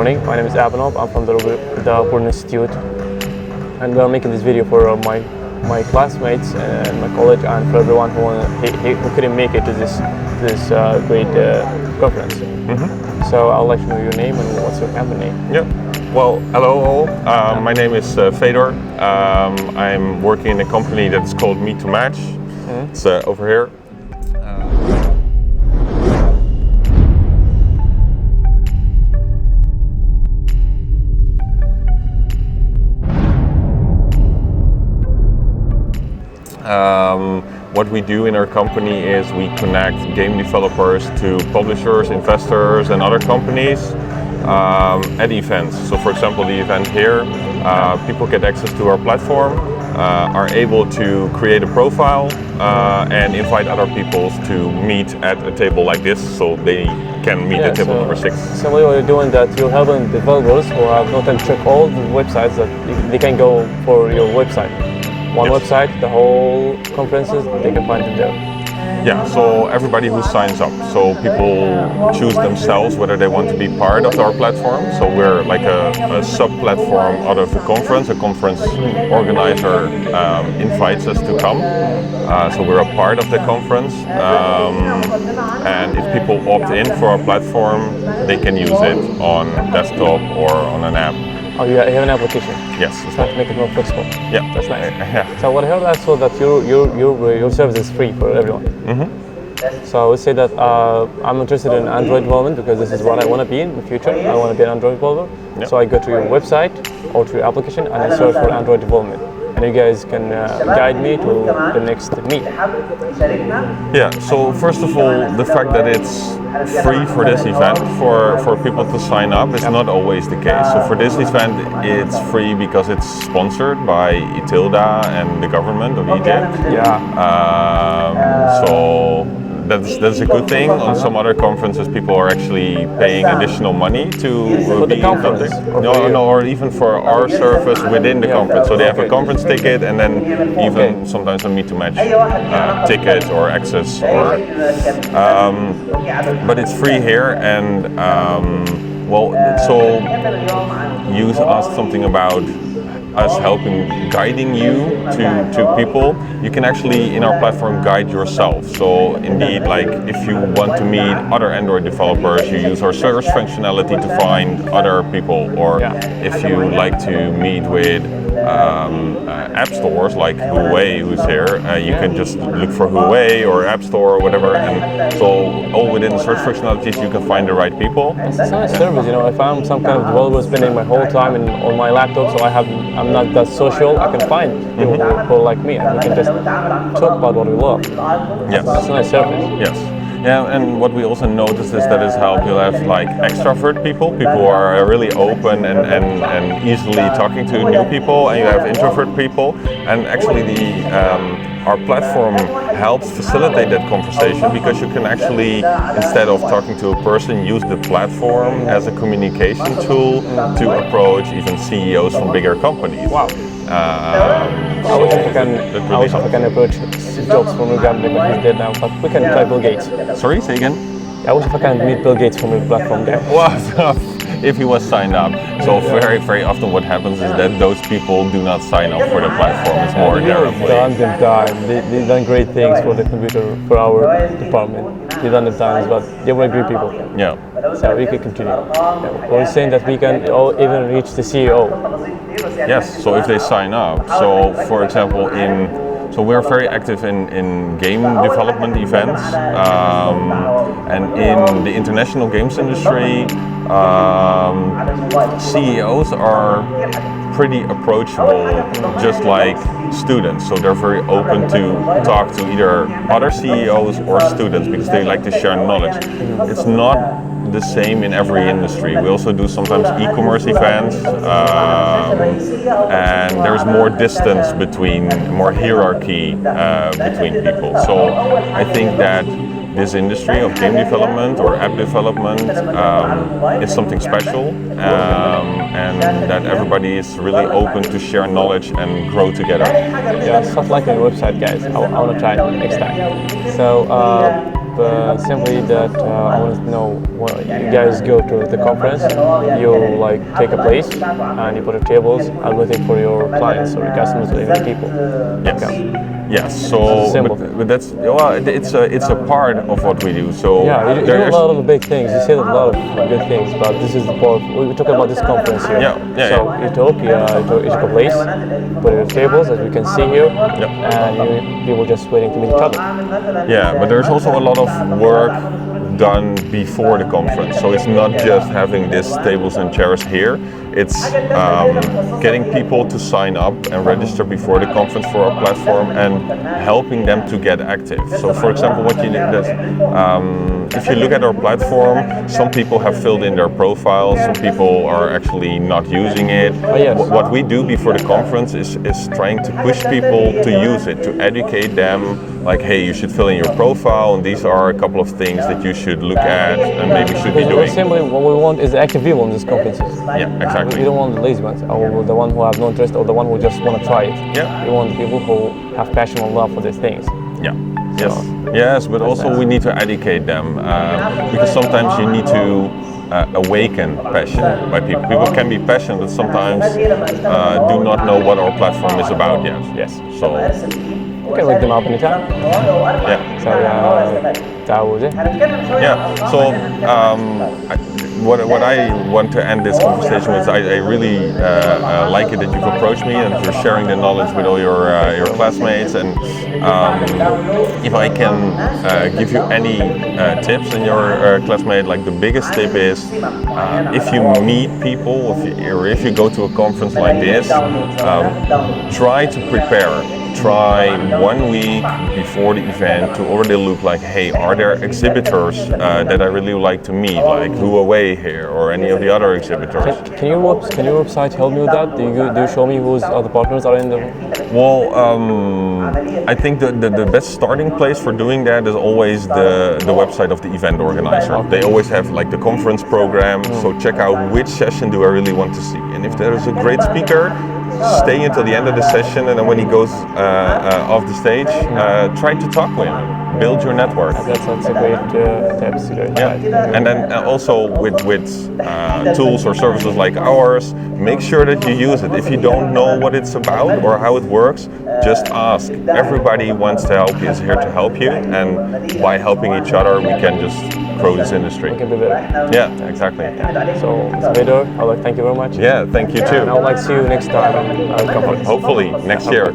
morning. My name is Abanob. I'm from the Born Institute, and we're making this video for my classmates and my college, and for everyone who couldn't make it to this great conference. So I'd like to know your name and what's your company name. Yeah. Well, hello all. My name is Fedor. I'm working in a company that's called Meet to Match. It's over here. What we do in our company is we connect game developers to publishers, investors, and other companies at events. So, for example, the event here, people get access to our platform, are able to create a profile and invite other people to meet at a table like this, so they can meet at table number 6. So what you're doing that you're helping developers who have no time to check all the websites that they can go for your website. One website, the whole conferences, they can find it there. Yeah, so everybody who signs up. So people choose themselves whether they want to be part of our platform. So we're like a sub-platform out of a conference. A conference organizer invites us to come. So we're a part of the conference. And if people opt in for our platform, they can use it on desktop or on an app. Oh, you have an application? Yes. Trying to make it more flexible. Yeah. That's nice. Yeah. So what I heard also that your service is free for everyone. So I would say that I'm interested in Android development because this is what I want to be in the future. I want to be an Android developer. Yep. So I go to your website or to your application and I search for Android development. And you guys can guide me to the next meet. Yeah, so first of all, the fact that it's free for this event for people to sign up is not always the case. So for this event, it's free because it's sponsored by AGDA and the government of Egypt. So that's a good thing. On some other conferences, people are actually paying additional money to for the conference. Or even for our service within the conference. So they have a conference ticket and then even sometimes a Meet to Match ticket or access. But it's free here, and so you asked something about us guiding you to people. You can actually in our platform guide yourself. So indeed, like if you want to meet other Android developers, you use our search functionality to find other people. Or if you like to meet with app stores like Huawei, who's here, you can just look for Huawei or App Store or whatever. And so all within the search functionalities, you can find the right people. It's a nice service, you know. If I'm some kind of developer spending my whole time on my laptop, so I'm not that social, I can find people like me, and we can just talk about what we love. Yes. It's a nice service. Yes. Yeah, and what we also noticed is that it's helped. You'll have like extrovert people who are really open and easily talking to new people, and you have introvert people. And actually our platform helps facilitate that conversation because you can actually, instead of talking to a person, use the platform as a communication tool to approach even CEOs from bigger companies. Wow. I wish I can approach Steve Jobs from your company, but he's dead now. But we can try Bill Gates. Sorry, say again? I wish I can meet Bill Gates from your platform there. Well, if he was signed up. So very, very often what happens is that those people do not sign up for the platform. It's more their employees. They've done great things for the computer, for our department. They've done the times, but they were great people. Yeah. So we can continue. We're saying that we can even reach the CEO. Yes, so if they sign up. So for example, so we're very active in game development events, and in the international games industry, CEOs are pretty approachable, just like students. So they're very open to talk to either other CEOs or students because they like to share knowledge. It's not the same in every industry. We also do sometimes e-commerce events, and there's more distance more hierarchy between people. So I think that this industry of game development or app development is something special, and that everybody is really open to share knowledge and grow together. Yeah, stuff like your website, guys. I want to try it next time. So simply that I want to know when you guys go to the conference, you like take a place and you put your tables and waiting for your clients or your customers or even people. Yes. Okay. Yes. So, Simple. but that's well, it's a part of what we do. So Yeah, you do a lot of big things. You said a lot of good things, but this is the part we're talking about this conference here. So you took a place, put your tables as we can see here, and people just waiting to meet each other. Yeah, but there's also a lot of work done before the conference. So it's not just having these tables and chairs here. It's getting people to sign up and register before the conference for our platform and helping them to get active. So for example, what you did is, if you look at our platform, some people have filled in their profiles, some people are actually not using it. What we do before the conference is trying to push people to use it, to educate them, like, hey, you should fill in your profile, and these are a couple of things that you should look at and maybe should be doing. Simply, what we want is active people in these conferences. Yeah, exactly. We don't want the lazy ones, or the one who have no interest, or the one who just want to try it. Yeah. We want the people who have passion and love for these things. Yeah. Yes, but also we need to educate them because sometimes you need to awaken passion by people. People can be passionate, but sometimes do not know what our platform is about yet. Yes. So you can wake them up anytime. Yeah. So that was it. Yeah. So what I want to end this conversation with, I really like it that you've approached me and you're sharing the knowledge with all your classmates. And if I can give you any tips in your classmate, like the biggest tip is if you meet people, if you go to a conference like this, try to prepare. Try 1 week before the event to already look like, hey, are there exhibitors that I really would like to meet, like Huawei here or any of the other exhibitors? Can your website help me with that? Do you show me who's other partners are in the? Well, I think the best starting place for doing that is always the website of the event organizer. They always have like the conference program, so check out which session do I really want to see. And if there is a great speaker, stay until the end of the session, and then when he goes off the stage, try to talk with him. Build your network. That's a great tip. Yeah, and then also with tools or services like ours, make sure that you use it. If you don't know what it's about or how it works, just ask. Everybody wants to help you, is here to help you, and by helping each other, we can just grow this industry. We can be better. Yeah, exactly. So, Vidor, I would like to thank you very much. Yeah, thank you too. And I would like to see you next time. Hopefully next year.